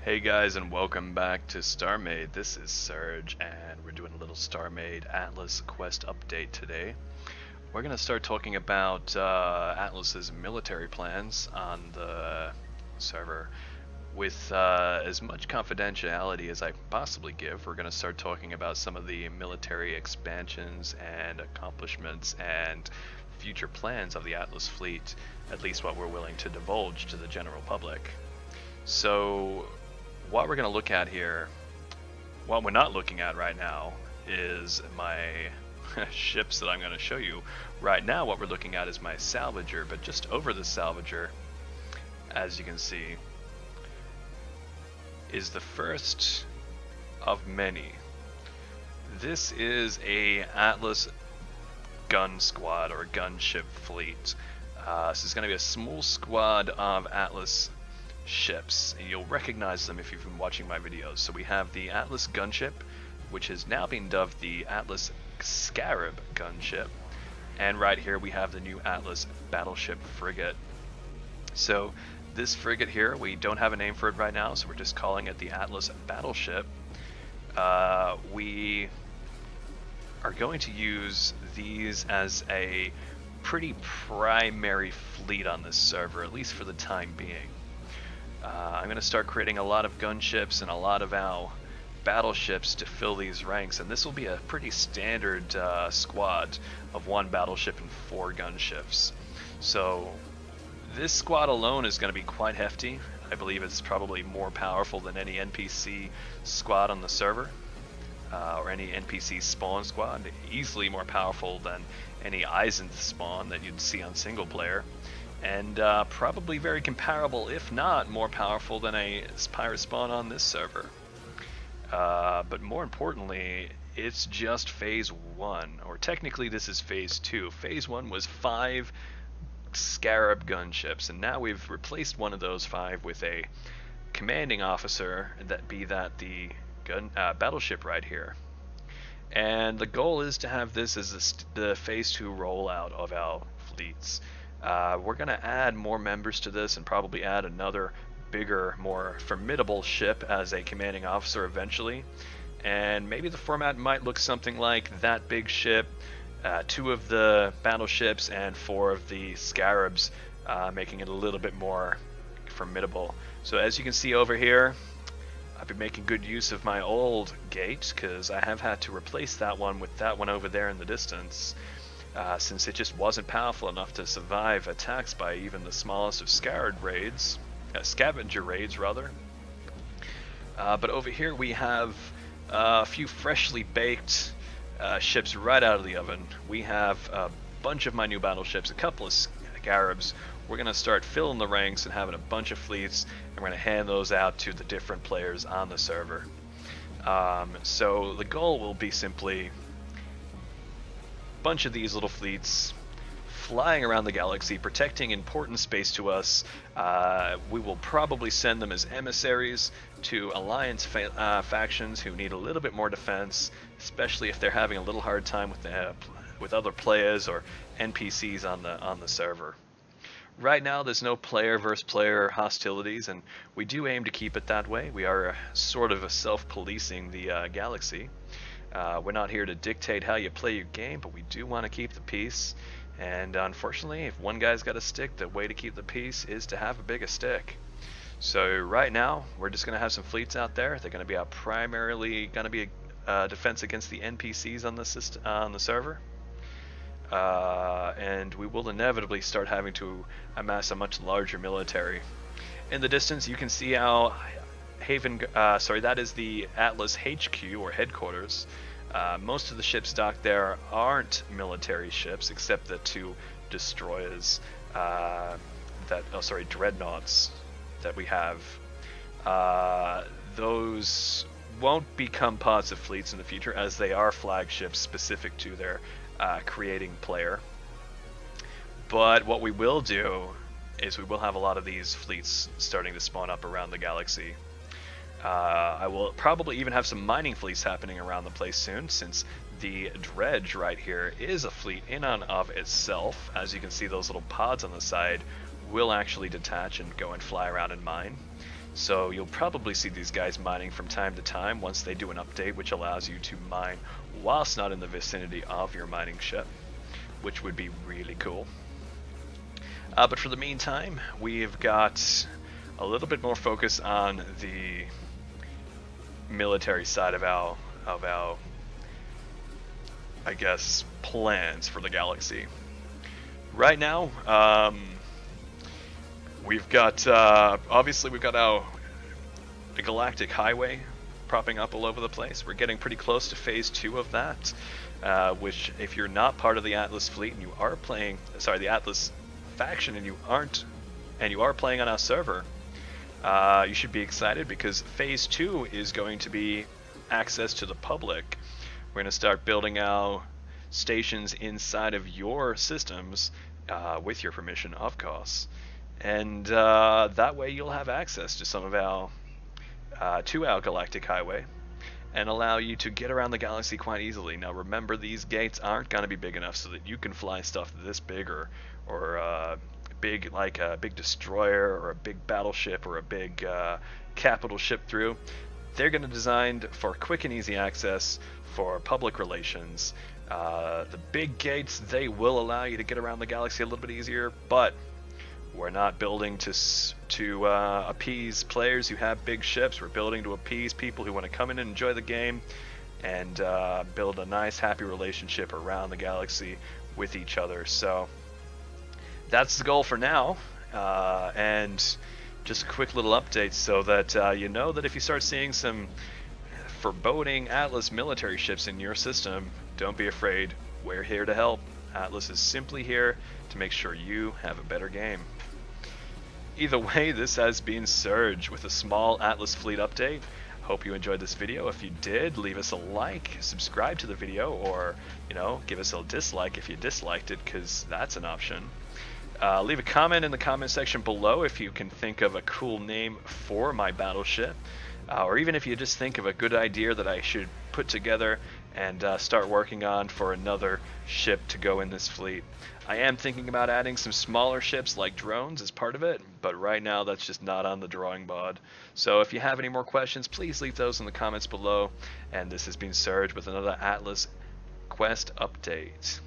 Hey guys, and welcome back to StarMade. This is Serge, and we're doing a little StarMade Atlas quest update today. We're going to start talking about Atlas's military plans on the server. With as much confidentiality as I can possibly give, we're going to start talking about some of the military expansions and accomplishments and future plans of the Atlas fleet, at least what we're willing to divulge to the general public. So, what we're going to look at here, what we're not looking at right now, is my ships that I'm going to show you. Right now, what we're looking at is my salvager, but just over the salvager, as you can see, is the first of many. This is a Atlas gun squad or gunship fleet. This is going to be a small squad of Atlas ships, and you'll recognize them if you've been watching my videos. So we have the Atlas gunship, which has now been dubbed the Atlas Scarab gunship, and right here we have the new Atlas battleship frigate. So this frigate here, we don't have a name for it right now, so we're just calling it the Atlas battleship. We are going to use these as a pretty primary fleet on this server, at least for the time being. I'm going to start creating a lot of gunships and a lot of our battleships to fill these ranks, and this will be a pretty standard squad of 1 battleship and 4 gunships. So this squad alone is going to be quite hefty. I believe it's probably more powerful than any NPC squad on the server, or any NPC spawn squad. Easily more powerful than any Isenth spawn that you'd see on single player. And probably very comparable, if not more powerful than a pirate spawn on this server. But more importantly, it's just phase 1, or technically this is phase 2. Phase 1 was 5 Scarab gunships, and now we've replaced one of those 5 with a commanding officer, that the battleship right here. And the goal is to have this as the phase 2 rollout of our fleets. We're going to add more members to this and probably add another bigger, more formidable ship as a commanding officer eventually. And maybe the format might look something like that big ship, 2 of the battleships, and 4 of the scarabs, making it a little bit more formidable. So as you can see over here, I've been making good use of my old gate, because I have had to replace that one with that one over there in the distance. Since it just wasn't powerful enough to survive attacks by even the smallest of scavenger raids rather. But over here we have a few freshly baked ships right out of the oven. We have a bunch of my new battleships, a couple of scarabs. We're going to start filling the ranks and having a bunch of fleets, and we're going to hand those out to the different players on the server. So the goal will be simply bunch of these little fleets flying around the galaxy, protecting important space to us. We will probably send them as emissaries to alliance factions who need a little bit more defense, especially if they're having a little hard time with other players or NPCs on the server. Right now there's no player versus player hostilities, and we do aim to keep it that way. We are sort of self-policing the galaxy. We're not here to dictate how you play your game, but we do want to keep the peace. And unfortunately, if one guy's got a stick, the way to keep the peace is to have a bigger stick. So right now, we're just going to have some fleets out there. They're going to be primarily going to be a defense against the NPCs on the server. And we will inevitably start having to amass a much larger military. In the distance, you can see how that is the Atlas HQ, or headquarters. Most of the ships docked there aren't military ships, except the 2 destroyers, dreadnoughts that we have. Those won't become parts of fleets in the future, as they are flagships specific to their creating player. But what we will do is we will have a lot of these fleets starting to spawn up around the galaxy. I will probably even have some mining fleets happening around the place soon, since the dredge right here is a fleet in and of itself. As you can see, those little pods on the side will actually detach and go and fly around and mine. So you'll probably see these guys mining from time to time once they do an update, which allows you to mine whilst not in the vicinity of your mining ship, which would be really cool. But for the meantime, we've got a little bit more focus on the military side of our I guess, plans for the galaxy. Right now, we've got, obviously we've got the Galactic Highway propping up all over the place. We're getting pretty close to phase 2 of that, which if you're not part of the Atlas fleet and you are playing, sorry, the Atlas faction and you are playing on our server, you should be excited because phase 2 is going to be access to the public. We're going to start building out stations inside of your systems with your permission, of course. And that way you'll have access to some of our Galactic Highway and allow you to get around the galaxy quite easily. Now remember, these gates aren't going to be big enough so that you can fly stuff this big or big, like a big destroyer or a big battleship or a big capital ship through. They're going to be designed for quick and easy access for public relations. The big gates, they will allow you to get around the galaxy a little bit easier, but we're not building to appease players who have big ships. We're building to appease people who want to come in and enjoy the game and build a nice, happy relationship around the galaxy with each other. So that's the goal for now. And just a quick little update so that you know that if you start seeing some foreboding Atlas military ships in your system, don't be afraid. We're here to help. Atlas is simply here to make sure you have a better game. Either way, this has been Surge with a small Atlas fleet update. Hope you enjoyed this video. If you did, leave us a like, subscribe to the video, or, you know, give us a dislike if you disliked it, because that's an option. Leave a comment in the comment section below if you can think of a cool name for my battleship, or even if you just think of a good idea that I should put together and start working on for another ship to go in this fleet. I am thinking about adding some smaller ships like drones as part of it, but right now that's just not on the drawing board. So if you have any more questions, please leave those in the comments below. And this has been Surge with another Atlas Quest update.